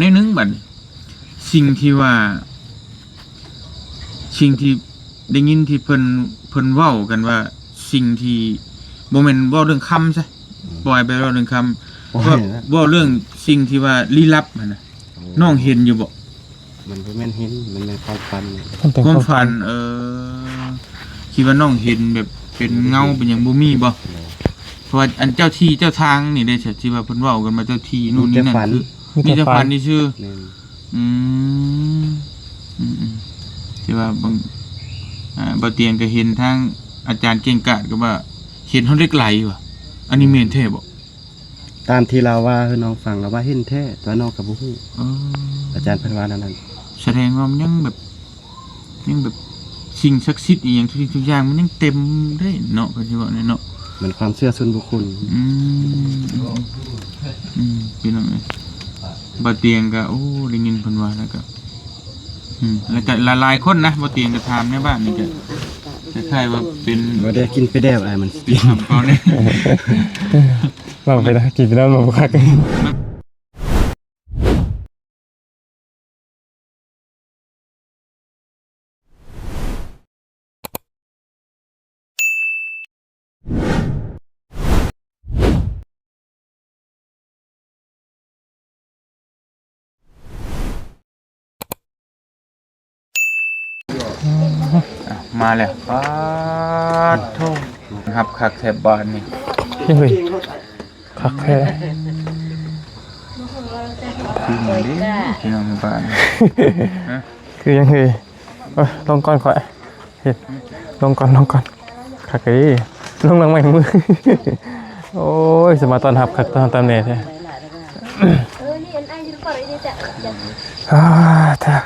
ในนึงบัดสิ่งที่ว่าสิ่งที่ได้ยินที่เพิ่นเว้ากันว่าสิ่งที่บ่แม่นเว้าเรื่องคำซะปล่อยไปเว้าเรื่องคำเว้าเรื่องสิ่งที่ว่าลี้ลับนั่นน่ะน้องเห็นอยู่บ่มันบ่แม่นเห็นมันเป็นความฝันความฝันคิดว่าน้องเห็นแบบเป็นเงาเป็นหยังบ่มีบ่เพราะว่าอันเจ้าที่เจ้าทางนี่ได้ที่ว่าเพิ่นเว้ากันมาเจ้าที่นู่นนี่นั่นคือมีแต่ฝันนี่ชื่อที่ว่าบางบ่เตียงก็เห็นทางอาจารย์เก่งกาจก็ว่าเห็นเฮาเล็กไหลว่ะอันนี้แม่นแท้บ่ตามที่เราว่าคือน้องฟังแล้วว่าเห็นแท้แต่น้องก็บ่ฮู้อาจารย์เพิ่นว่านั้นแสดงว่ามันยังแบบสิ่งศักดิ์สิทธิ์อีหยังทุกอย่างมันยังเต็มได้เนาะก็สิว่าเนาะมันความเชื่อส่วนบุคคลพี่น้องเอ้ยบ่เตียงก็โอ้ได้ยินเพิ่นว่าแล้วก็แล้วก็หลายๆคนนะบ่เตียงก็ถามในบ้านนี่ก็คล้ายๆว่าเป็นบ่ได้กินไปแดบอะไรมันสิทำก่อนนี่เราไปได้กินไปแล้วบ่คักมาแล้วปาดโธ่ครับคักแถบบ้านนี่เฮ้ยคักแท้พี่น้องบ้านคือยังไงลงก่อนข่อยเฮ็ดลงก่อนคักอีลงหลังใหม่มือโอ้ยสมาตอนรับคักตามแน่แท้นี่อันไอ้ที่ก่อนไอ้นี่จ้ะจ้ะ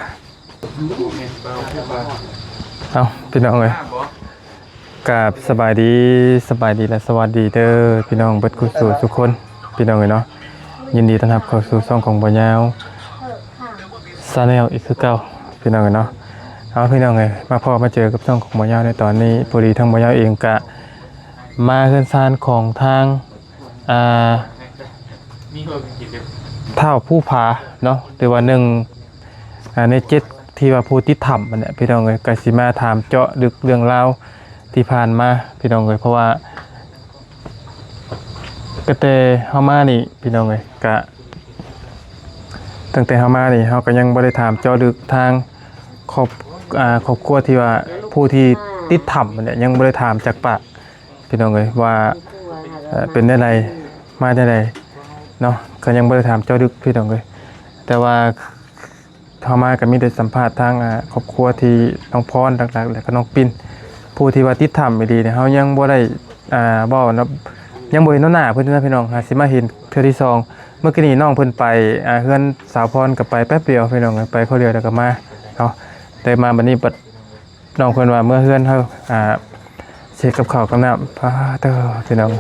เอาพี่น้องเลยกับสบายดีและสวัสดีเด้อพี่น้องเบิดกุศลทุกคนพี่น้องเลยเนาะยินดีต้อนรับเข้าสู่ช่องของบ่ยาวซาแนลอีกคือเก่าพี่น้องเลยเนาะเอาพี่น้องเลยมาเจอกับช่องของบ่ยาวในตอนนี้พอดีทางบ่ยาวเองกะมาเฮือนซานของทางเท่าผู้ผาเนาะหรือว่า1ใน7ที่ว่าผู้ติดถ้ำมันเนี่ยพี่น้องเลยกสิมาถามเจาะลึกเรื่องราวที่ผ่านมาพี่น้องเลยเพราะว่ากระเตเฮามานี่พี่น้องเลยกะตั้งแต่เฮามานี่เฮาก็ยังบ่ได้ถามเจาะลึกทางครอบครัวที่ว่าผู้ที่ติดถ้ำมันเนี่ยยังบ่ได้ถามจากปากพี่น้องเลยว่าเป็นได้ไรมาได้ไรเนาะก็ยังบ่ได้ถามเจาะลึกพี่น้องเลยแต่ว่าเฮามาก็มีได้สัมภาษณ์ทางครอบครัวที่น้องพรหลักๆแล้วก็น้องปิ้นผู้ที่ว่าติดถ้ำไม่ดีเนี่ยเฮายังบ่ได้บ่นะยังบ่เห็นหน้าเพิ่นนะพี่น้องสิมาเห็นเทื่อที่2เมื่อกี้นี้น้องเพิ่นไปเฮือนสาวพรก็ไปแป๊บเดียวพี่น้องไปเขาเดียวแล้วก็มาเนาะแต่มาบัดนี้น้องเพิ่นว่าเมื่อเฮือนเฮาเช็คกับข้าวกับน้ำเด้อพี่น้อง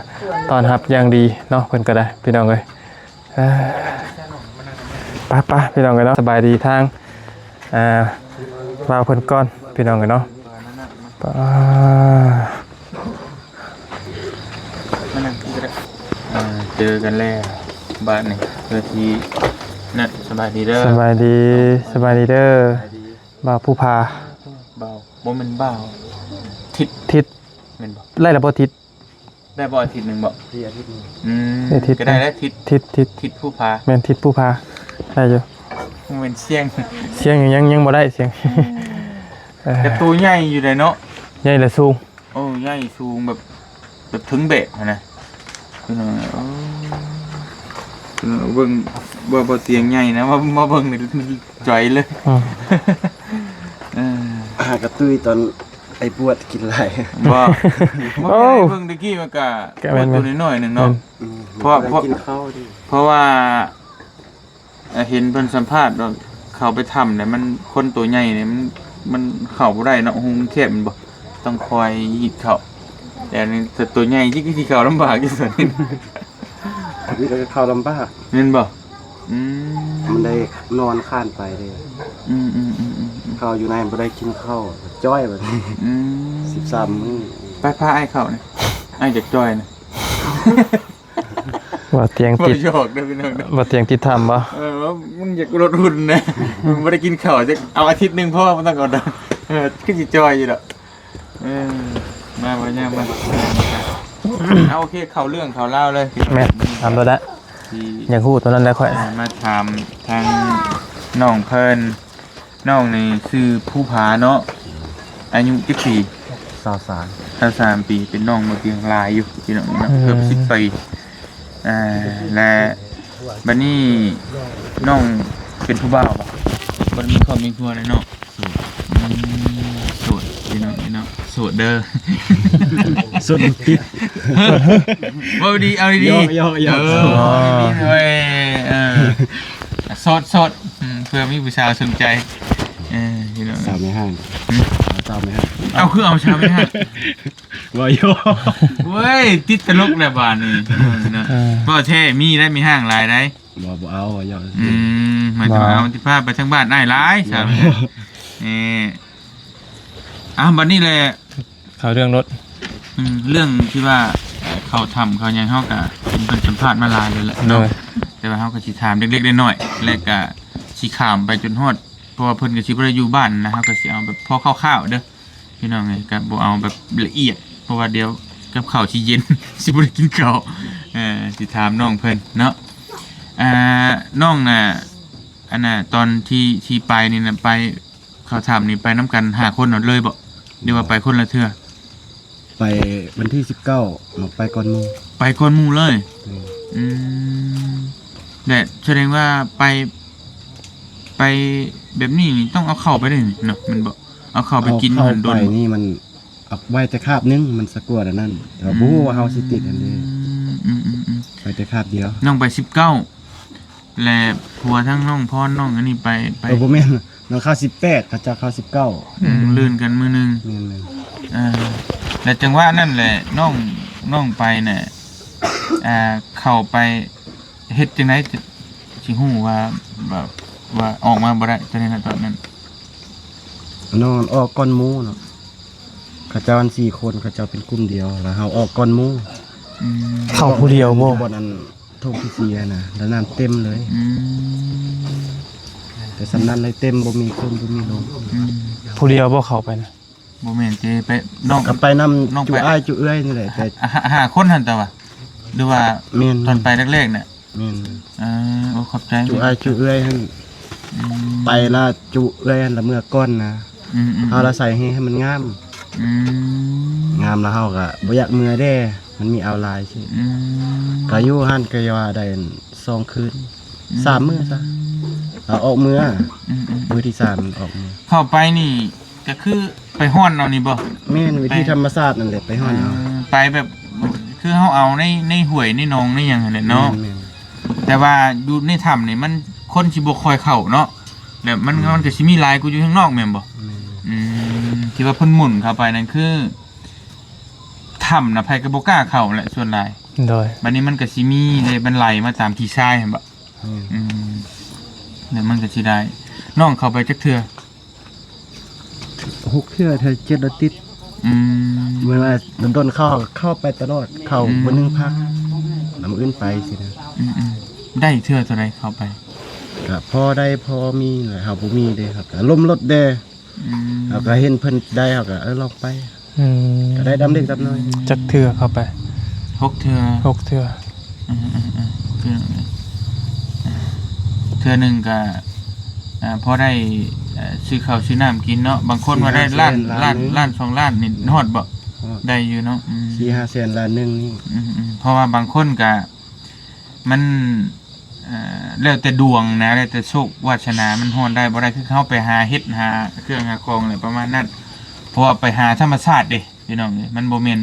ตอนรับอย่างดีเนาะเพิ่นก็ได้พี่น้องเอ้ยป้าพี่น้องกันเนาะสบายดีทางวาวเพิ่นก้อนพี่น้องกันเนาะเจอกันแล้วบ้านนี่เพื่อที่นั่นสบายดีเด้อสบายดีเด้อบ่าวผู้พาบ่าวบ่แม่นบ่าวทิศแม่นบ่ไล่ละบ่ทิศได้บ่อาทิตย์นึงบ่อาทิตย์นึงก็ได้แล้วทิศผู้พาแม่นทิศผู้พาได้อยู่เป็นเสียงยังบ่ได้เสียงแต่ตัวใหญ่อยู่เลยเนาะใหญ่และสูงโอ้ใหญ่สูงแบบถึงเบะนะเบิ่งบ่เตียงใหญ่นะมาเบิ่งนี่จ่อยเลยกระตุ้ยตอนไอ้ปวดกินไหลบ่เบิ่งตะกี้มันก็ตัวน้อยๆนึงเนาะเพราะว่าเห็นเพิ่นสัมภาษณ์ว่าเขาไปทำเนี่ยมันคนตัวใหญ่เนี่ยมันเข้าบ่ได้เนาะหุงแคบมันบ่ต้องคอยหิดเข้าแต่นี่ตัวใหญ่ที่เข้าลำบากที่สุดนี่เข้าลำบากแม่นบ่มันได้นอนข้านไปเลยเข้าอยู่ในบ่ได้กินข้าวจ้อยแบบนี้13มื้อไปพาไอ้เข้านี่ไอ้จักจ้อยนี่ ว่าเตียง บ่ ติด หยอกเด้อพี่น้องเด้อ ว่าเตียงติดถ้ำบ่ มึงอยากลดหุ่นนะมึงบ่ได้กินข้าวจะเอาอาทิตย์หนึงพ่อมันต้องก่อนดอกคือสิจอยอยู่ดอกมาบ่ย่ามาเอาโอเคเข้าเรื่องเข้าเล่าวเลย แม่ถามตัวละ ที่ อยากฮู้ตัวนั้นแล้วค่อย มาถามทางน้องเพิ่นน้องนี่ชื่อผู้ผาเนาะอายุจักปี 23ปีเป็นน้องมาเพียงลายอยู่พี่น้องเนาะเกือบ10ปีและบัดนี้น้องเป็นผู้บ่าวบ่บ่มีครอบมีครัวเลยเนาะโสดพี่น้องพี่น้องโสดเด้อ สุดติด บ่ดีเอาดีๆ ยอกๆ ดีๆหน่อยโสดเพื่อมีผู้สาวสนใจพี่น้อง สาวไม่ห้างสาวไม่ห้าง เอาคือเอาชาวไม่ได้ บ่โย เว้ยติดตลกแล้วบาดนี้นะบ่แท้มีได้มีห้างหลายได้ บ่เอาบ่โย มาจะเอาที่พาไปทางบ้านได้หลายสามบัดนี้แหละ เขาเรื่องรถ เรื่องที่ว่าเขาทำเขายังเฮาก็เป็นสัมภาษณ์มาหลายเลยแหละเนาะแต่ว่าเฮาก็สิถามเล็กๆน้อยๆแล้วก็สิข้ามไปจนฮอดเพราะว่าเพิ่นก็สิบ่ได้อยู่บ้านนะเฮาก็สิเอาแบบพอคร่าวๆเด้อพี่น้องไงก็บ่เอาแบบละเอียดเพราะว่าเดี๋ยวกับข้าวสิเย็น สิบ่ได้กินข้าวสิถามน้องเพิ่นเนาะน้องน่ะอันน่ะตอนที่ไปนี่น่ะไปเขาถามนี่ไปนํกัน5คนเนาะเลยบ่หรือว่าไปคนละเทื่อ ไปวันที่19ไปก่อนหมู่ ไปคนหมู่เลยแต่แสดงว่าไปแบบนี้นี่ต้องเอาเข้าไปได้นี่เนาะมันบอกเอาเข้าไปกินมันโดน ไปนี่มันเอาไว้แต่คาบนึงมันสะกวดอันนั้นแต่ว่าบ่ฮู้ว่าเฮาสิติดอันนี้ไปแต่คาบเดียว น้องไป19และผัวทั้งน้องพรน้องอันนี้ไป บ่แม่นน้องเข้า18เขาจะเข้า19 ลื่นกันมื้อนึง แม่น และจังหวะนั่นแหละน้องไปเนี่ยเข้าไปเฮ็ดจังได๋สิฮู้ว่าแบบว่าออกมาบ่ได้ตอนนั้น ๆนอนออกก่อนหมู่เนาะเขาเจ้าอัน4คนเขาเจ้าเป็นกลุ่มเดียวแล้วเฮาออกก่อนหมู่ เข้าผู้เดียวบ่ บ่นั้นทุ่งที่เสียน่ะแล้วน้ำเต็มเลย แต่สำนั้นเลยเต็มบ่มีคนบ่มีลง ผู้เดียวบ่เข้าไปนะ บ่แม่นสิไปน้อง ก็ไปนำ น้องไป จุอ้ายจุเอื้อยนี่แหละแต่ หาคนหั่นแต่ว่าหรือว่า แม่น ตอนไปแรกๆเนี่ย แม่น โอ้ขอบใจ จุอ้ายจุเอื้อยหั่นไปละจุเอื้อยหั่นละเมื่อก่อนนะเฮาละใส่ให้มันงามงามแล้วเฮาก็บ่อยากเมื่อเด้ มันมีเอาลายสิก็อยู่หั่นก็ว่าได้2คืน3มื้อซะเอาออกมื้อมื้อที่3ออกมื้อ เข้าไปนี่ก็คือไปฮ้อนเอานี่บ่ แม่นวิธีธรรมชาตินั่นแหละไปฮ้อนเอา ไปแบบคือเฮาเอาในห้วยในหนองในหยังนั่นแหละเนาะ แม่น แต่ว่าอยู่ในถ้ำนี่มันคนสิบ่ค่อยเข้าเนาะแบบมันก็สิมีหลายกูอยู่ข้างนอกแม่นบ่ที่ว่าเพิ่นหมุนเข้าไปนั่นคือถ้ำน่ะไผก็บ่กล้าเข้าแหละส่วนหลาย โดย บัดนี้มันก็สิมีเลยบันไลมาตามที่ชายหั่นบ่เดี๋ยวมันก็สิได้น้องเข้าไปจักเทื่อ 6เทื่อเธอ7อาทิตย์เมื่อว่าโดนเข้าไปตลอดเข้าบ่นึงพักแล้วมื้ออื่นไปสินะ ได้เทื่อเท่าใดเข้าไป ก็พอได้พอมีแหละเฮาบ่มีเด้ครับก็ล้มรถเด้เฮาก็เห็นเพิ่นได้เฮาก็ลองไปก็ได้ดำเด็กดำน้อย จักเทื่อเข้าไป 6เทื่อ 6เทื่อ เทื่อหนึงก็พอได้ซื้อข้าวซื้อน้ำกินเนาะบางคนว่าได้ล้าน2ล้านนี่ฮอดบ่ได้อยู่เนาะ 4-5 แสนล้านนึงนี่ เพราะว่าบางคนก็มันแล้วแต่ดวงนะแล้วแต่โชควาสนามันฮอดได้บ่ได้คือเขาไปหาเฮ็ดหาเครื่องหาของอะไรประมาณนั้นเพราะว่าไปหาธรรมชาติเด้พี่น้องนี่มันบ่แม่น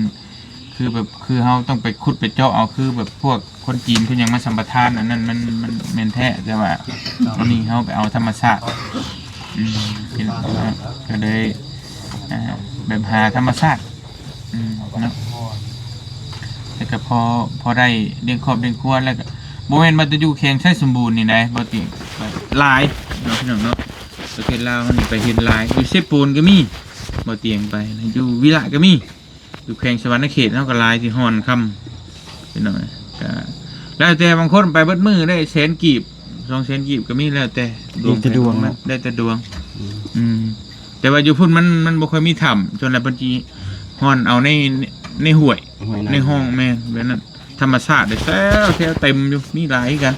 คือแบบคือเฮาต้องไปขุดไปเจาะเอาคือแบบพวกคนจีนเพิ่นยังมาสัมปทานอันนั้นมันแม่นแท้แต่ว่าอันนี้เฮาไปเอาธรรมชาติพี่น้องก็เลยแบบหาธรรมชาติเนาะแต่ก็พอได้เลี้ยงครอบเลี้ยงครัวแล้วก็บ่แม่นมาจะอยู่แข็งใช้สมบูรณ์นี่นะบ่ติหลายเนาะพี่น้องเนาะประเทศลาวมันไปเฮ็ดหลายอยู่เซปูนก็มีบ่เตียงไปอยู่วิระก็มีอยู่แขวงสวรรณเขตเฮาก็หลายที่ฮ้อนค่ำพี่น้องก็ แล้วแต่บางคนไปเบิดมือได้แสนกีบ200,000กีบก็มีแล้วแต่ดวง แต่ดวง นะได้แต่ดวงแต่ว่าอยู่พุ่นมันบ่ค่อยมีถ้ำจนแล้วบางทีฮ้อนเอาในห้วย ห้วยน้ำ ในห้องแม่นแบบนั้นธรรมชาติได้แซวเต็มอยู่มีหลายกัน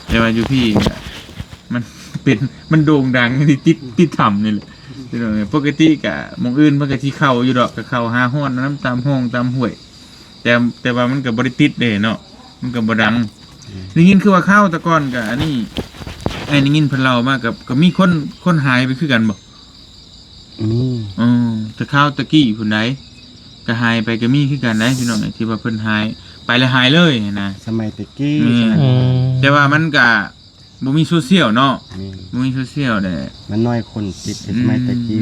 แต่ว่าอยู่พี่ก็มันโด่งดังที่ติดถ้ำนี่แหละปกติกะหมองอื่นมันก็ที่เข้าอยู่ดอกก็เข้าหาฮ้อนน้ำตามห้องตามห้วย แต่ว่ามันก็บ่ได้ติดเด้เนาะมันก็บ่ดังได้ยินคือว่าเข้าแตะก่อนก็อันนี้ไอ้ได้ยินเพิ่นเล่ามาก็มีคนหายไปคือกันบ่ แต่ข้าวตะกี้พุ่นใดก็หายไปก็มีคือกันได้พี่น้องที่ว่าเพิ่นหายไปแล้วหายเลยนะ สมัยตะกี้ แต่ว่ามันก็บ่มีโซเชียลเนาะบ่มีโซเชียลแหละ มันน้อยคนติดสมัยตะกี้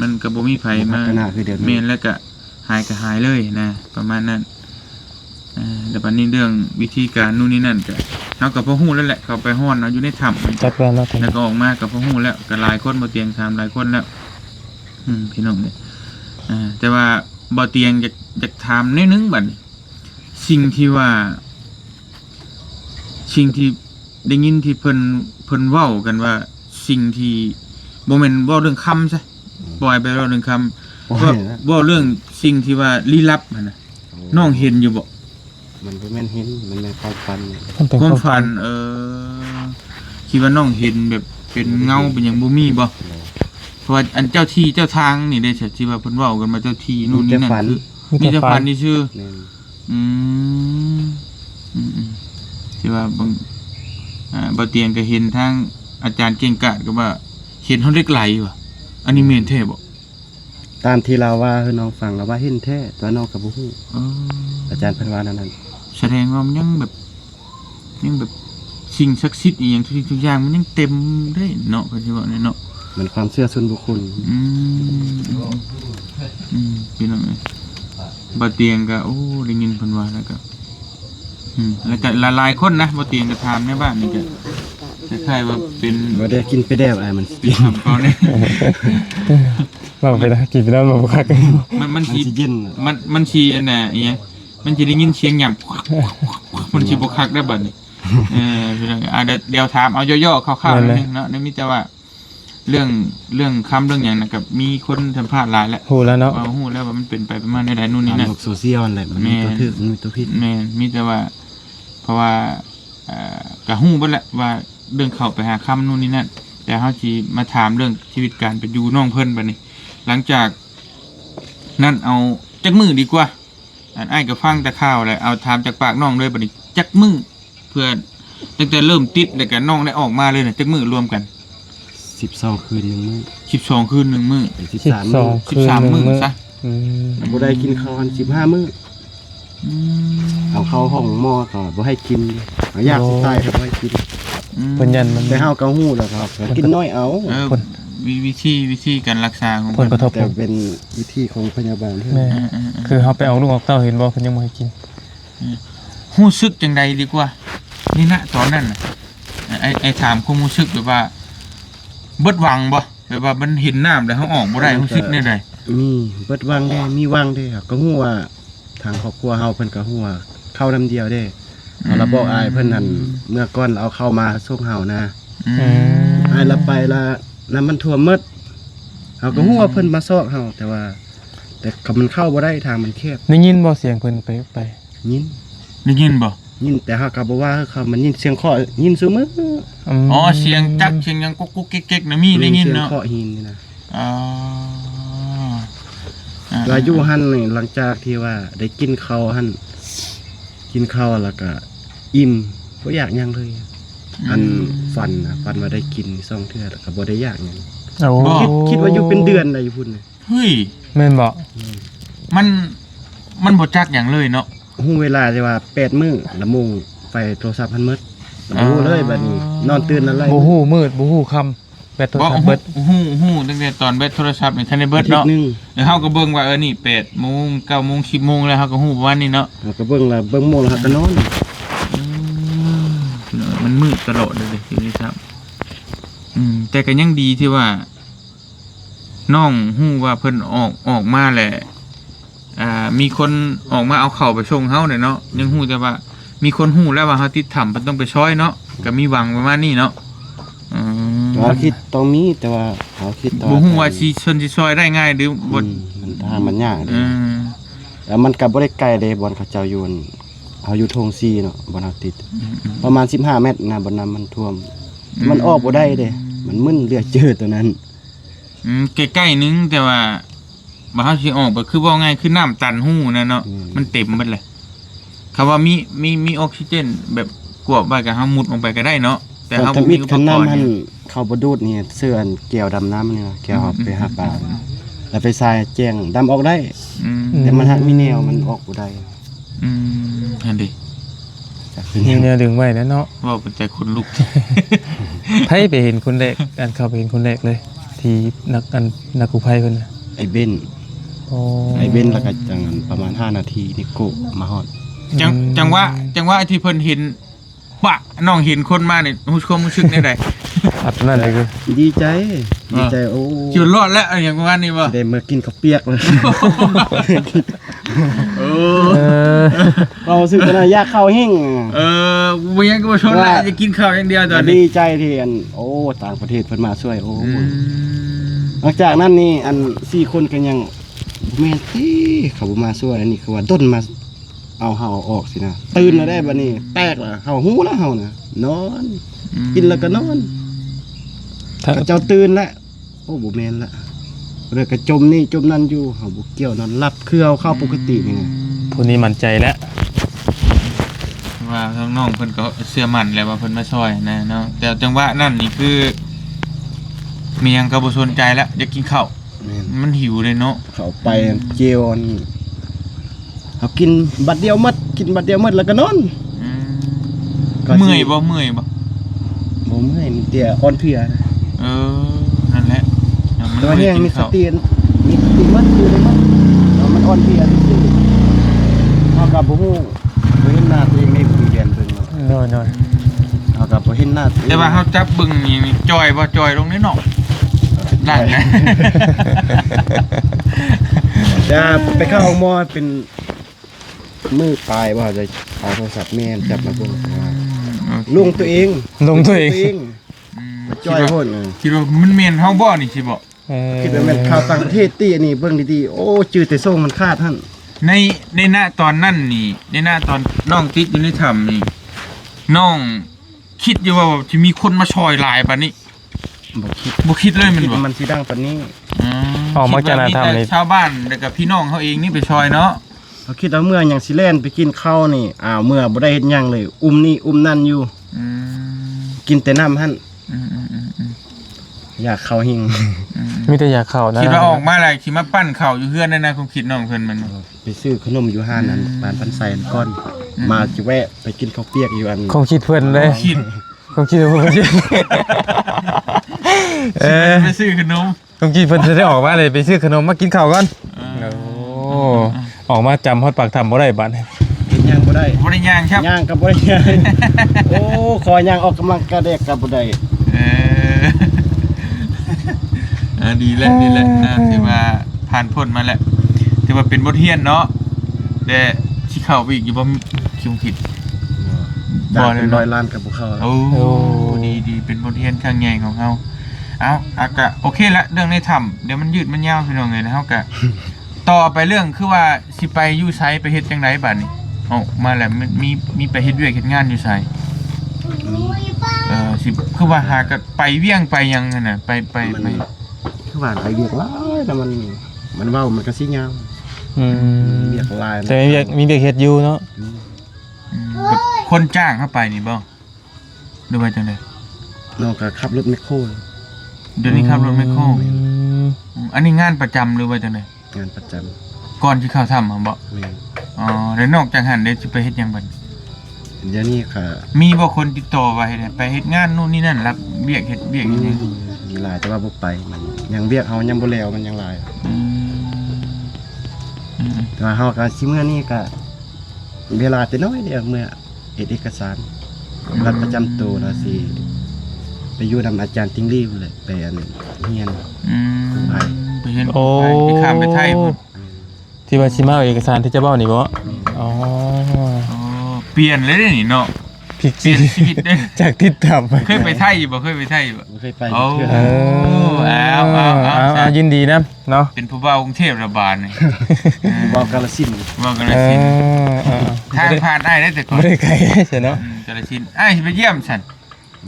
มันก็บ่มีไผมา พัฒนาคือเดี๋ยวนี้ แม่นแล้วก็หายเลยนะประมาณนั้นแต่บัดนี้เรื่องวิธีการนู่นนี่นั่นก็เฮาก็พอฮู้แล้วแหละเขาไปฮ้อนเอาอยู่ในถ้ำ จักแล้วเนาะ แล้วก็ออกมาก็พอฮู้แล้วก็หลายคนบ่เตียงถามหลายคนแล้วพี่น้องเนี่ยแต่ว่าบ่เตียงจะถามนิดนึงบัดนี้สิ่งที่ได้ยินที่เพิ่นเว้ากันว่าสิ่งที่บ่แม่นเว้าเรื่องคำซะปล่อยไปเว้าเรื่องคำเว้าเรื่องสิ่งที่ว่าลี้ลับนั่นน่ะน้องเห็นอยู่บ่ มันบ่แม่นเห็นมันเป็นความฝัน ความฝันคิดว่าน้องเห็นแบบเป็นเงาเป็นหยังบ่มีบ่เพราะว่าอันเจ้าที่เจ้าทางนี่ได้ที่ว่าเพิ่นเว้ากันมาเจ้าที่นู่นนี่นั่นคือมีแต่ฝันนี่ชื่อที่ว่าบางบ่เตียงก็เห็นทางอาจารย์เก่งกาจก็ว่าเห็นเฮาเล็กไหลว่ะอันนี้แม่นแท้บ่ ตามที่เราว่าคือน้องฟังแล้วว่าเห็นแท้ตัวน้องก็บ่ฮู้อาจารย์เพิ่นว่านั้น แสดงว่ามันยังแบบสิ่งศักดิ์สิทธิ์อีหยังทุกอย่างมันยังเต็มได้เนาะก็สิว่าเนาะ มันความเชื่อส่วนบุคคล พี่น้องบ่เตียงก็โอ้ได้ยินเพิ่นว่าแล้วก็แล้วก็หลายๆคนนะบ่เตียงก็ถามในบ้านนี่ก็คล้ายๆว่าเป็น บ่ได้กินไปแดบอ้ายมันสิ ทำเขาเนี่ย เราไปได้กินไปแล้วบ่คัก มันสิ เย็น มันสิอันน่ะอีหยังมันสิได้ยินเสียงหยับมันสิบ่คักได้บัดนี้พี่น้องเดี๋ยวถามเอาย่อๆคร่าวๆนิดนึงเนาะนี่มีแต่ว่าเรื่องคำเรื่องอย่างนะครับมีคนสัมภาษณ์หลายแล้ว ฮู้แล้วเนาะ ฮู้แล้วว่ามันเป็นไปประมาณใดๆนู่นนี่ ใน นั่น โลกโซเชียลนั่นแหละมันมีตัวถูกมันมีตัวผิด แม่นมีแต่ว่าเพราะว่าก็ฮู้เบิดแหละว่าเรื่องเข้าไปหาคำนู่นนี่นั่นแต่เฮาสิมาถามเรื่องชีวิตการเป็นอยู่น้องเพิ่นบัดนี้หลังจากนั้นเอาจักมื้อดีกว่าอ้ายก็ฟังแต่ข่าวแล้วเอาถามจากปากน้องเลยบัดนี้จักมื้อเพื่อตั้งแต่เริ่มติดแล้วก็น้องได้ออกมาเลยน่ะจักมื้อรวมกัน12คืน1มื้อ12คืน1มื้อ13มื้อ 13มื้อซะบ่ได้กินข้าว15มื้อเอาเข้าห้องหม้อก็บ่ให้กินเอายากสิตายก็บ่ให้กิน เพิ่นยันมัน แต่เฮาก็ฮู้แล้วครับกินน้อยเอา วิธีการรักษาของ ผลกระทบ แต่เป็นวิธีของพยาบาล แม่คือเฮาไปเอาลูกออกเต้าเห็นบ่เพิ่นยังบ่ให้กิน รู้สึกจังใดดีกว่านี่นะตอนนั้นน่ะไอ้ถามความรู้สึกแบบว่าเบิดหวังบ่แบบว่ามันเห็นน้ำแล้วเฮาออกบ่ได้รู้สึกแนวใด มีเบิดวังได้มีวังได้ครับก็ฮู้ว่าทางครอบครัวเฮาเพิ่นก็ฮู้ว่าเข้าน้ำเดียวได้เราบอกอายเพิ่นนั่นเมื่อก่อนเอาเข้ามาส่งเฮานะอายละไปละน้ำมันท่วมหมดเฮาก็ฮู้ว่าเพิ่นมาซอกเฮาแต่ก็มันเข้าบ่ได้ทางมันแคบ ได้ยินบ่เสียงเพิ่นไป ยิน ได้ยินบ่ ยินแต่เฮาก็บ่ว่าเขามันยินเสียงเคาะยินซุมื้อ อ๋อเสียงจักเสียงหยังกุ๊กๆเก๊กๆน่ะมีได้ยินเนาะ เสียงเคาะหินนี่นะ อ๋อ แล้วอยู่หั่นนี่หลังจากที่ว่าได้กินข้าวหั่นกินข้าวแล้วก็อิ่มบ่อยากหยังเลยอันฝันว่าได้กิน2เทื่อแล้วก็บ่ได้อยากหยัง โอ้ คิดว่าอยู่เป็นเดือนได้อยู่พุ่นน่ะ เฮ้ย แม่นบ่ มันบ่จักหยังเลยเนาะ ฮู้เวลาที่ว่า8มื้อละโมงไฟโทรศัพท์พันหมดฮู้เลยบัดนี้นอนตื่นอะไร บ่ฮู้มืดบ่ฮู้ค่ำแบตโทรศัพท์เบิด ฮู้ตั้งแต่ตอนแบตโทรศัพท์นี่ทันได้เบิดเนาะแล้วเฮาก็เบิ่งว่านี่ 8:00 น 9:00 น 10:00 นแล้วเฮาก็ฮู้ประมาณนี้เนาะ เราก็เบิ่งละเบิ่งโมงแล้วก็นอน มันมืดตลอดเลยทีนี้ครับแต่ก็ยังดีที่ว่าน้องฮู้ว่าเพิ่นออกมาแหละมีคนออกมาเอาเข้าไปส่งเฮาเนี่ยเนาะยังฮู้แต่ว่า มีคนฮู้แล้วว่าเฮาติดถ้ำมันต้องไปช่อยเนาะก็มีหวังประมาณนี้เนาะเราคิดต้องมีแต่ว่าเขาคิดต่อ บ่ฮู้ว่าสิชนสิช่อยได้ง่ายหรือบ่ มันทางมันยากแล้วมันก็บ่ได้ไกลเด้บ่อนเขาเจ้าอยู่เฮาอยู่ทงซีเนาะบ่อนเฮาติดประมาณ15เมตรนะบ่อนน้ำมันท่วมมันออกบ่ได้เด้มันมึนเลือดเจอตัวนั้นใกล้ๆนึงแต่ว่าบ่เฮาสิออกก็คือว่าง่ายคือน้ำตันหูนะเนาะมันเต็มหมดเลยคำว่ามีออกซิเจนแบบกวบไว้ก็เฮามุดลงไปก็ได้เนาะแต่เฮาบ่มีอุปกรณ์มันเข้าบ่ดูดนี่เสื้อแก้วดำน้ำนี่แก้วไปหาปลาแล้วไปทรายแจ้งดำออกได้แต่มันหักมีแนวมันออกบ่ได้อันดิมีแนวดึงไว้แล้วเนาะว่าเป็นใจคนลุกไผไปเห็นคนแรกอันเข้าไปเห็นคนแรกเลยที่นักกู้ภัยเพิ่นไอ้เบนไอ้เบนแล้วก็จังประมาณ5นาทีนี่โกมาฮอดจังว่าที่เพิ่นเห็นว่าน้องเห็นคนมานี่ความรู้สึกแนวใดอัดนั่นเลยคือดีใจโอ้สิรอดแล้วอย่างประมาณนี้บ่ได้มากินข้าวเปียกเลยเราสึกว่าอยากข้าวแห้งบ่ยังก็บ่ชนแล้วจะกินข้าวอย่างเดียวตอนนี้ดีใจที่อันโอ้ต่างประเทศเพิ่นมาช่วยโอ้หลังจากนั้นนี่อัน4คนก็ยังแม่นที่เขาบ่มาช่วยอันนี้คือว่าด้นมาเอาเฮาออกสินะตื่นแล้วได้บัดนี้แตกแล้วเฮาฮู้แล้วเฮาน่ะนอนกินแล้วก็นอนก็เจ้าตื่นแล้วโอ้บ่แม่นละเรื่องกระจมนี่จมนั่นอยู่เฮาบ่เกี่ยวนอนหลับคือเอาเข้าปกตินี่ผู้นี้มั่นใจแล้วว่าทั้งน้องเพิ่นก็เชื่อมั่นแล้วว่าเพิ่นมาช่วยนะเนาะแต่จังหวะนั้นนี่คือเมียงก็บ่สนใจแล้วอยากกินข้าวมันหิวเลยเนาะเข้าไปเจียวเขากินบัดเดียวหมดแล้วก็นอนเมื่อยบ่เมื่อยมันเตี้ยอ่อนเพลียนั่นแหละตัวแห้งมีสติมัดอยู่เลยมันอ่อนเพลียซื่อเฮาก็บ่ฮู้บ่เห็นหน้าตัวเองในผู้เรียนเพิ่นน้อยเฮาก็บ่เห็นหน้าแต่ว่าเฮาจับบึงนี่จอยบ่จอยลงนิดหน่อยนั่นนะจะไปเข้าห้องหมอเป็นมือปลายว่าจะเอาโทรศัพท์แม่นจับมาพวกลงตัวเองจ้อยโพดคิดว่ามันเมนเฮาบ่นี่สิบ่คิดว่าแม่นข่าวต่างประเทศตี้อันนี้เบิ่งดีๆโอ้จืดแต่ส่งมันคาดหั่นในหน้าตอนนั้นนี่ในหน้าตอนน้องติดอยู่ในถ้ำนี่น้องคิดอยู่ว่าสิมีคนมาช่วยหลายปานนี้บ่คิดเลยมันสิดังปานนี้ออกมาจากหน้าถ้ำนี่ชาวบ้านแล้วก็พี่น้องเฮาเองนี่ไปช่วยเนาะเขาคิดว่าเมื่ออย่างสิแล่นไปกินข้าวนี่เมื่อบ่ได้เฮ็ดหยังเลยนี่นั่นอยู่กินแต่น้ำหั่นอยากข้าวหิงมีแต่อยากข้าวนะคิดว่าออกมาแล้วสิมาปั้นข้าวอยู่เฮือนนั่นนะผมคิดน้องเพิ่นมันไปซื้อขนมอยู่ห้านนั้นปานพันไซน์ก่อนมาสิแวะไปกินข้าวเปียกอยู่อันคงคิดเพิ่นเลยคงคิดว่าเพิ่นไปซื้อขนมคงคิดเพิ่นจะได้ออกมาเลยไปซื้อขนมมากินข้าวก่อนออกมาจำฮอดปากถ้ำบ่ได้บัดกินย่างบ่ได้ย่างครับย่างก็บ่ได้ย่างโอ้ขอย่างออกกำลังกายเด็กก็บ่ได้ดีแล้วถือว่าผ่านพ้นมาแล้วถือว่าเป็นบทเรียนเนาะแต่สิเข้าไปอีกอยู่บ่คิดผิดบ่เป็น100ล้านกับบ่เข้าโอ้ดีเป็นบทเรียนครั้งใหญ่ของเฮาก็โอเคละเรื่องในถ้ำเดี๋ยวมันยืดมันยาวพี่น้องเลยนะเฮาก็ต่อไปเรื่องคือว่าสิไปอยู่ไสไปเฮ็ดจังไดบัดนี้มาแล้วมีไปเฮ็ดเวียกเฮ็ดงานอยู่ไสสิคือว่าหาก็ไปเวียงไปยังนั่นน่ะไปคือว่าไปเวียกหลายแต่มันเว้ามันก็สิยาวเวียกหลายแต่มีเวียกเฮ็ดอยู่เนาะคนจ้างเข้าไปนี่บ่หรือว่าจังได๋น้องก็ขับรถแมคโครเดี๋ยวนี้ขับรถแมคโครอันนี้งานประจำหรือว่าจังได๋งานประจำก่อนที่เข้าทำบ่แล้วนอกจากหันได้สิไปเฮ็ดหยังบัดเดี๋ยวนี้ค่ะมีบ่คนติดต่อไว้ไปเฮ็ดงานนู่นนี่นั่นรับเวียกเฮ็ดเวียกอย่างนี้มีหลายแต่ว่าบ่ไปมันยังเวียกเฮายังบ่แล้วมันยังหลายแต่ว่าเฮาก็สิมื้อนี้ก็เวลาแต่น้อยเดียวเมื่อเอกสารบัตรประจำตัวแล้วสิไปอยู่นำอาจารย์ติงลี่เลยไปอันเฮียนไปเฮียนไปข้ามไปไทยที่ว่าสิมาเอกสารที่จะเว้านี่บ่ไ เปลี่ยนเลยเด้นี่เนาะ พลิก เปลี่ยนชีวิตเด้ จากติดต่ำ เคยไปไทยอยู่บ่เคยไปไทยอยู่บ่ บ่เคยไป โอ้ เทื่อ ยินดีนะเนาะ เป็นผู้บ่าวกรุงเทพระบาดนี่ บ่กาฬสินธุ์ บ่กันละสินทางผ่านอ้ายได้แต่ก่อน ไม่ได้ไกลใช่เนาะ กาฬสินธุ์อ้ายสิไปเยี่ยมฉัน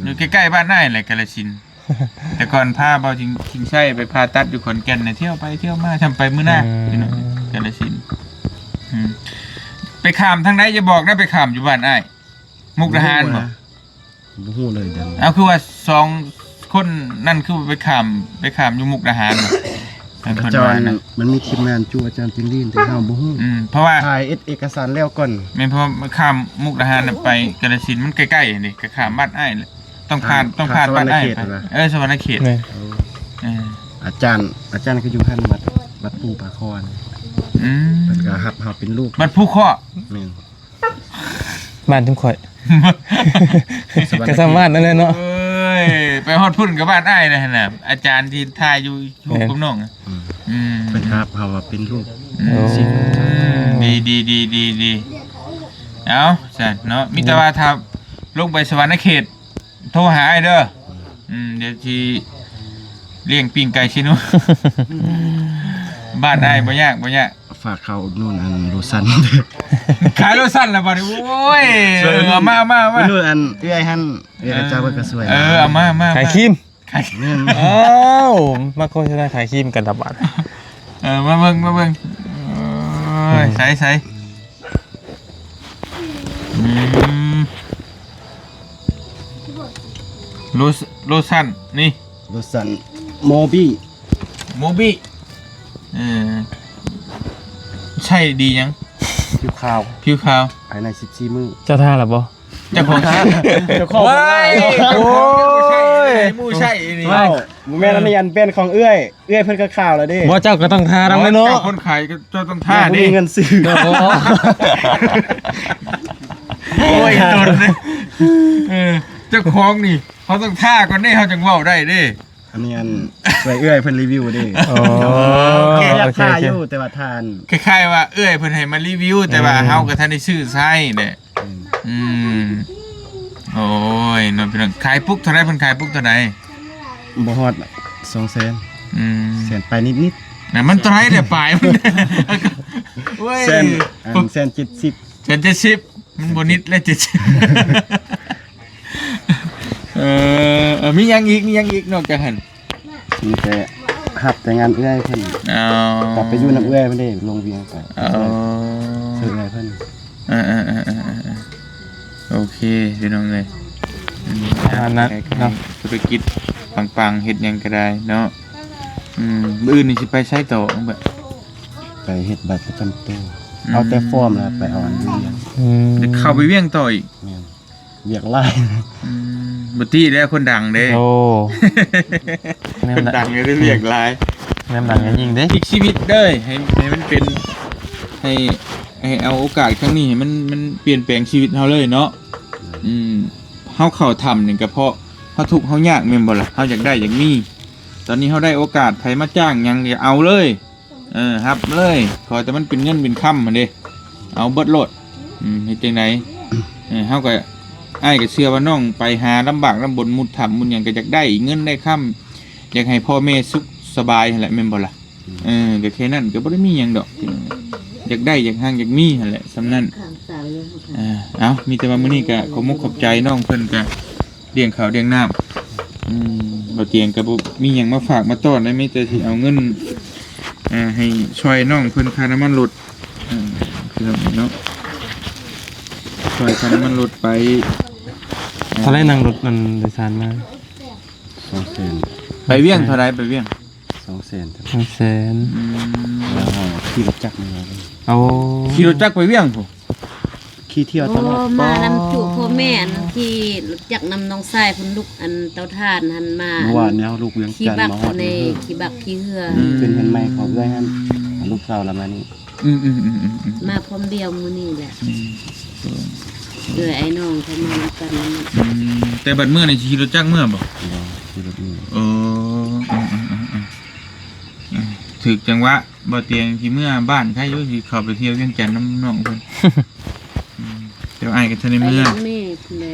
อยู่ใกล้ๆบ้านอ้ายแหละกาฬสินธุ์แต่ก่อนพาเบาจริงใช่ไปผ่าตัดอยู่ขอนแก่นน่ะเที่ยวไปเที่ยวมาทำไปมื้อหน้าพี่น้องกาฬสินธุ์ไปข้ามทางไหนจะบอกนะไปข้ามอยู่บ้านอ้ายมุกดาหารบ่ บ่ฮู้เลยเดี๋ยวนี้ เอาคือว่าสองคนนั่นคือไปข้ามอยู่มุกดาหารบ่เป็นคน อาจาร ว่า ย์ นะ มันมีทีมงานจูอาจารย์จินลีนแต่เฮาบ่ฮู้ เพราะว่า ถ่ายเอกสารแล้วก่อน แม่นเพราะว่าข้ามมุกดาหารน่ะไปกาฬสินธุ์มันใกล้ๆนี่ก็ข้ามบ้านอ้ายเลยต้องผ่านบ้านอ้ายไปสวรรณเขต นี่ อาจารย์ก็อยู่หั่นวัดปู่ปาคอน อืม เพิ่นก็รับเฮาเป็นลูก มันผู้ข้อ แม่น บ้านทุ่งข่อยก็สามารถนั่นเลยเนาะ เอ้ยไปฮอดพุ่นกับบ้านอ้ายนะน่ะอาจารย์ที่ทายอยู่ฮู้กับน้องอะ เพิ่นรับเฮาว่าเป็นลูก ดีเอาซั่นเนาะมีแต่ว่าถ้าลงไปสวรรณเขตโทรหาไอ้เด้อเดี๋ยวสิเลี้ยงปิ้งไก่ชิโน บ้านอ้ายบ่ยาก ฝากเขาอุดหนู่นอันโลซัน ขายรถสั้นแล้วบ่นี่โอ้ยเอามา อุดหนู่นอันเอื้อยหั่นเอื้อยอาจารย์เพิ่นก็สวย เอามา ขายครีม ขาย แม่น อ้าวมาโฆษณาขายครีมกันดับบาท มาเบิ่งโอ้ยใส่โลสั้นนี่ โลซันโมบี้ โมบี้ใช่ดียัง ผิวขาว ผิวขาว ภายใน14มื้อ เจ้าท่าหรอบ่ เจ้าของ เจ้าของ ว้าย โอ้ย มูใช่นี่ ว้าวแม่นอันนี้อันเป็นของเอื้อยเพิ่นก็ข่าวแล้วเด้ บ่เจ้าก็ต้องทาแล้วเนาะ คนขายก็จะต้องท่า บ่ ดิ มีเงินซื้อ โอ้ยตนเลยเจ้าของนี่เขาต้องท่าก่อนได้เขาจังเว้าได้เด้ อันนี้อันสวยเอื้อยเพิ่นรีวิวเด้ อ๋อ แกอยาก โอเค ทา โอเค อยู่แต่ว่าทาน คล้ายๆว่าเอ้ยเพิ่นให้มารีวิวแต่ว่าเฮาก็ทันได้ซื้อใช้เด้โอ้ยน้องพี่น้องขายปุ๊กเท่าไหร่เพิ่นขายปุ๊กเท่าไหร่ บ่ฮอด200,000แสนไปนิด น่ะมันเท่าไหร่เด้ปลายมันโอ้ย ๆแสนแสน70 เจ็ด70มันบ่นิดแล้ว70มีหยังอีกนอกจากหั่น มีแต่หับแต่งานเอื้อยเพิ่น เอา กลับไปอยู่น้ำเอื้อยเพิ่นเด้ลงเวียงไป เอา ซื้อเอื้อยเพิ่น โอเคพี่น้องเลย อันนั้นเนาะ ธุรกิจปังๆเฮ็ดหยังก็ได้เนาะมื้ออื่นนี่สิไปใช้ต่อแบบ ไปเฮ็ดบัตรประจำตัวเอาแต่ฟอร์มแล้วไปเอาอันเวียง เดี๋ยวเข้าไปเวียงต่ออีก แม่นเวียงหลาย บ่ตี้แล้วคนดังเด้ โอ้ คนดังเนี่ยได้เรียกหลาย แม่นหนังยิงเด้ อีกชีวิตเด้อให้มันเป็นให้เอาโอกาสครั้งนี้ให้มันเปลี่ยนแปลงชีวิตเฮาเลยเนาะเฮาเข้าทำนี่ก็เพราะเฮาทุกข์เฮายากแม่นบ่ล่ะเฮาอยากได้อยากมีตอนนี้เฮาได้โอกาสไผมาจ้างหยังอย่าเอาเลยรับเลยขอแต่มันเป็นเงินเป็นค่ำมันเด้เอาเบิดโลดเฮ็ดจังไดเฮาก็อ้ายก็เชื่อว่าน้องไปหาลำบากลำบนมุดถ้ำมุดหยังก็อยากได้เงินได้ค่ำอยากให้พ่อแม่สุขสบายนั่นแหละแม่นบ่ล่ะก็แค่นั้นก็บ่ได้มีหยังดอกอยากได้อยากห่างอยากมีนั่นแหละสำนั้นเอามีแต่ว่ามื้อนี้ก็ขอมุกขอบใจน้องเพิ่นก็เลี้ยงข้าวเลี้ยงน้ำบ่เตียงก็บ่มีหยังมาฝากมาต้อนได้มีแต่สิเอาเงินให้ช่วยน้องเพิ่นค่าน้ำมันรถคือเนาะช่วยค่าน้ำมันรถไป เท่าไรนั่งรถมันโดยสารมา 200,000 ไปเวียงเท่าไรไปเวียง 200,000 100,000 แล้วเอาขี่รถจักรมาเลย เอา ขี่รถจักรไปเวียงพุ่น ขี่เที่ยวต โอ้ ลอด มานำจุพ่อแม่อันที่รู้จักนำน้องชายเพุ่นลูกอันเตาถ่านหันมา เมื่อวานเนี่ยลูกเวียง ขี้ จันท บัก ร์มาฮอด ใน นี่ ขี้บักขี้เหือ เป็นเพิ่นใหม่เขาเอื้อยหั่นเอาลูกสาวละมานี่ มาพร้อมเดียวมื้อนี้แหละไอ้น้องเขามานำกัน แต่บัดเมื่อในขี่รถจักรเมื่อบ่ ขี่รถนี่ ถึกจังหวะบ่เตียงที่เมื่อบ้านใครอยู่สิเข้าไปเที่ยวเวียงจันทน์น้ำน้องเพิ่น เดี๋ยวอ้ายก็ทันใน ไป เมื เลี้ อย ง งแม่แล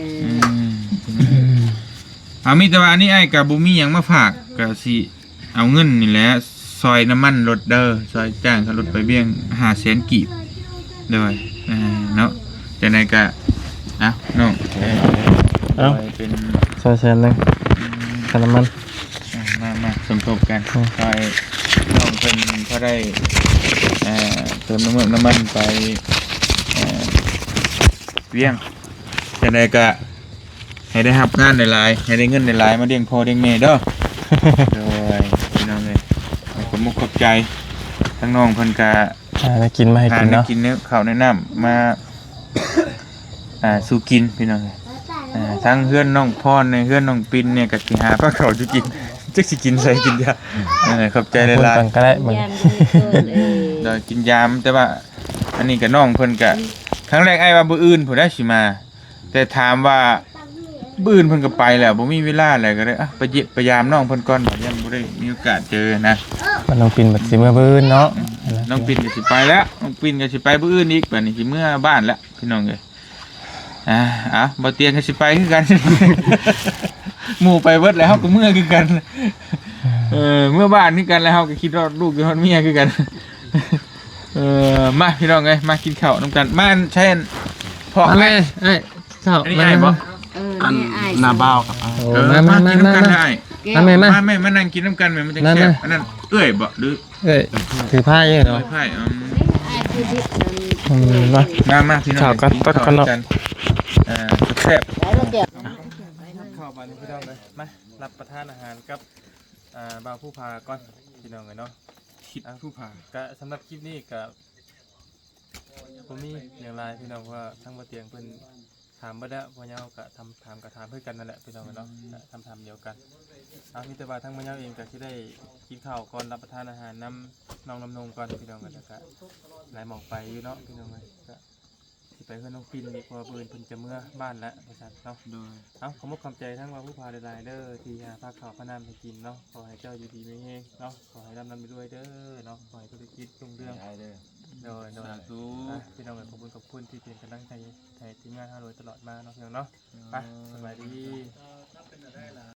เอามีแต่ว่าอันนี้ไอ้กับบุมีหยังมาฝากก็สิเอาเงินนี่แหละซอยน้ำมันรถเด้อซอยจ้างเขารถไปเบี้ยง500,000กีบเด้อเนาะจังได๋ก็อ่ะน้อง เอ้า ซอยเป็น ซอยแสนหนึงค่าน้ำมัน มาสมทบกันซอยน้องเพิ่นเขาได้เติมน้ำมันไปเบี้ยงจังได๋ก็ให้ได้รับงานหลายๆให้ได้เงินหลายๆมาเลี้ยงพ่อเลี้ยงแม่เด้อ โดยพี่น้องเลยขอบมุกขอบใจทั้งน้องเพิ่นกะ ได้กินมาให้กินเนาะ กินเนื้อข้าวแนะนำมาสู่กินพี่น้องเลยทั้งเพื่อนน้องพรในเพื่อนน้องปินเนี่ยก็สิหาผ้าเขาวจะกินจักสิกินใส่กินยาขอบใจหลาย คนกันก็ได้เหมือน ยามดีเกินๆโดยกินยามแต่ว่าอันนี้ก็น้องเพิ่นกะครั้งแรกไอ้ว่าบ่อื่นผู้ใดสิมา แต่ถามว่าบื้นเพิ่นก็ไปแล้วบ่มีเวลาอะไรก็เลยไปเยี่ยมพยายามน้องเพิ่นก่อนบ่ยังบ่ได้มีโอกาสเจอนะ มันต้องปินบัดสิเมื่อบื้นเนาะ น้องปิ่นก็สิไปแล้วน้องปิ่นก็สิไปมื้ออื่นอีกบัดนี้สิเมื่อบ้านแล้วพี่น้องเอ้ยบ่เตียงก็สิไปคือกัน หมู่ไปเบิดแล้วเฮาก็เมื่อคือกันเมื่อบ้านคือกันแล้วเฮาก็คิดว่าลูกคือฮอดเมียคือกัน มาพี่น้องเอ้ยมากินข้าวนำกันมาใช่พ่อแม่ เอ้ยข้าว อันนี้ไอ้บ่ อัน นี่อ้าย หน้าบ้าวครับ มากินน้ำกันได้ มาแม่มา แม่มานั่งกินน้ำกันแม่มันจะ นั่น แซ่บ น่ะ อันนั้นเอ้ยบ่หรือ เอ้ยถือผ้าเยอะเนาะ ไผ่ อ้ายคือที่ มา มาพี่น้อง ข้าวกัน กิ ตัดกันเนาะ แซ่บ ข้าวบานพี่น้องเลยมารับประทานอาหารกับบ่าวผู้พาก่อนพี่น้องเลยเนาะ คิดผู้ผ่า ก็สำหรับคลิปนี้ก็ผมมีอย่างไรพี่น้องว่าทั้งบ่เตียงเพิ่นถามบ่ได้พ่อเฮาก็ถามก็ถามเพื่อกันนั่นแหละพี่น้องเนาะก็ทำเดียวกันมีแต่ว่าทั้งพ่อเฮาเองก็สิได้กินข้าวก่อนรับประทานอาหารน้ำน้องน้ำนมก่อนพี่น้องกันแล้วก็หลายหมองไปอยู่เนาะพี่น้องเลยก็สิไปเพื่อนน้องปินดีกว่าเพิ่นจะเมื่อบ้านแล้วว่าซั่นเนาะ โดย ขอมอบความใจทั้งว่าผู้พาหลายๆเด้อที่หาพาข้าวพาน้ำให้กินเนาะขอให้เจ้าอยู่ดีไม่แห้งเนาะขอให้ร่ำไปด้วยเด้อเนาะขอให้ธุรกิจรุ่งเรืองโดย สาธุ พี่น้องขอบคุณที่เป็นกำลังใจให้ทีมงาน500ตลอดมาเนาะพี่น้องเนาะไปสบายดี